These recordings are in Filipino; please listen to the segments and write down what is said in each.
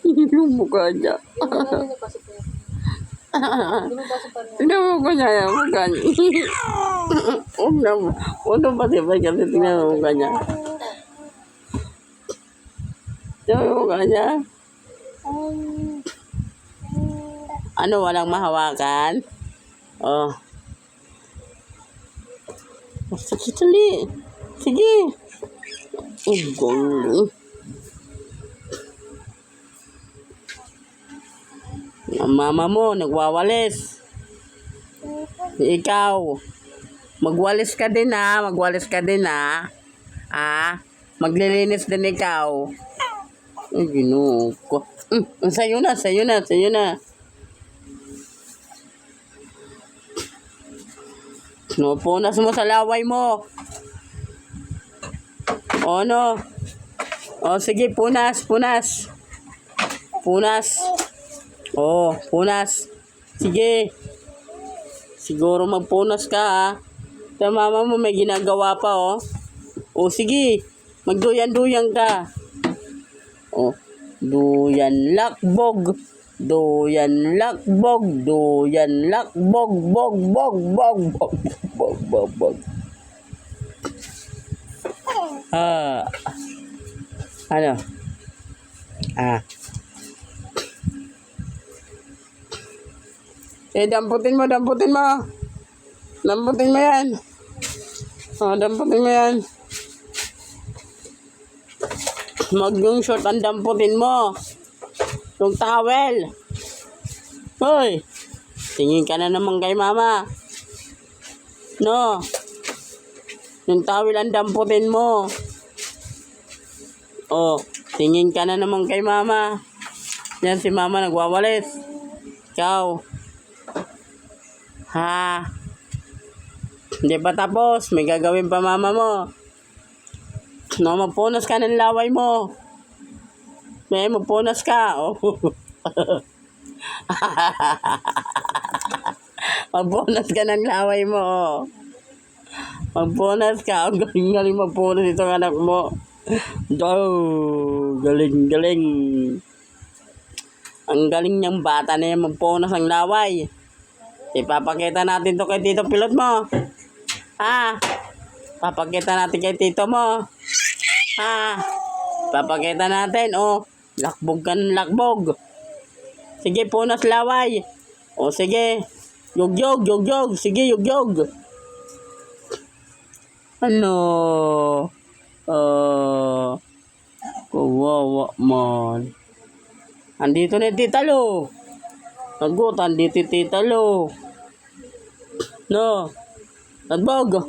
Yung mukha niya. Tingnan mo ko niya yung mukha niya. Huwag pa diba kasi tingnan mo mukha niya. Tingnan mo mukha niya. Ano, walang mahawakan? Oh. Sige, tali. Sige. Oh, galing. Ang mama mo, nagwawalis. Ikaw, magwalis ka din ha. Magwalis ka din ha. Ah, maglilinis din ikaw. Ay, Ginoo ko. Sa'yo na, sa'yo na, sa'yo na. No, punas mo sa laway mo. O, no. O, sige, punas, punas. Punas. O, punas. Sige. Siguro magpunas ka, ha. Sa mama mo may ginagawa pa, oh. O, sige. Magduyan-duyan ka. O, duyan lakbog. Duyan lakbog. Duyan lakbog. Bog, bog, bog, bog, bog, bog, bog. Ah. Ano? Ah. Damputin mo, damputin mo. Damputin mo yan. Oh, damputin mo yan. Yung short ang damputin mo. Yung towel. Hoy. Tingin ka na naman kay mama. No. Yung towel ang damputin mo. Oh, tingin ka na naman kay mama. Yan si mama nagwawalis. Ikaw. Ha? Hindi pa tapos. May gagawin pa mama mo. No, magpunas ka ng laway mo. May magpunas ka. Oh. Magpunas ka ng laway mo. Magpunas ka. Ang galing-galing magpunas itong anak mo. Oh, galing-galing. Ang galing niyang bata na yan magpunas ng laway. Ipapakita natin to kay Tito Pilot mo. Ha? Papakita natin kay Tito mo. Ha? Papakita natin. Oh, lakbog ka ng lakbog. Sige, punas laway. O, sige. Yog-yog, yog-yog. Sige, yog-yog. Ano? Kawawa man. Andito na Tita Lo. Nagot, andito Tita Lo. No. Natbog.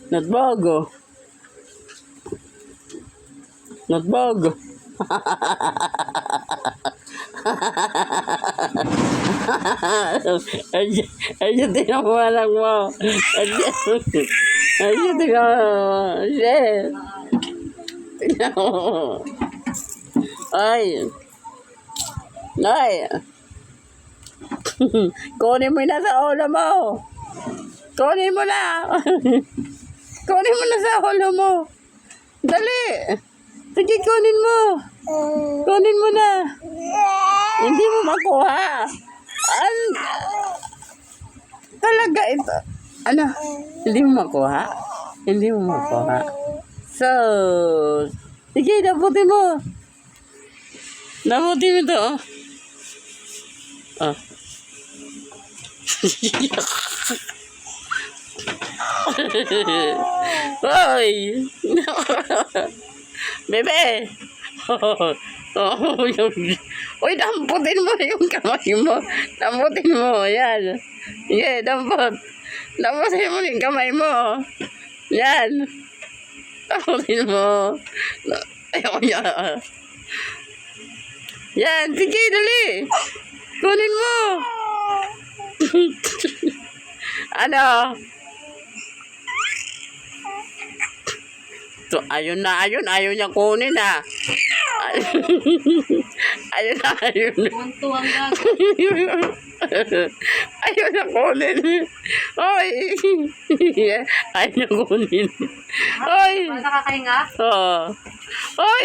Natbog. Natbog. Ayun, tingnan mo anak mo. Ayun, tingnan mo. Shit. Tingnan mo. Ay. Ay. Kunin mo na sa ulo mo. Kunin mo na. Kunin mo na sa ulo mo. Dali. Sige, kunin mo. Kunin mo na. Hindi mo makuha. Talaga ito. Ano? Hindi mo makuha? Hindi mo makuha. So, sige, daputin mo. Daputin mo ito, oh. Ah. Hoy! Bebe! Uy, damputin mo yung kamay mo. Damputin mo, yan. Yeah, dampot. Damputin mo yung kamay mo. Yan. Damputin mo. Ayaw niya. Yan, sige, dali. Kunin mo. Ano? So, ayun na, ayun. Ayaw niya kunin, ha. Ayun na, ayun na. Tuwang-tuwang gagawin. Ayaw na kunin. Oy. Ayaw niya kunin. Oy. Nakakahinga? Oo. Oy.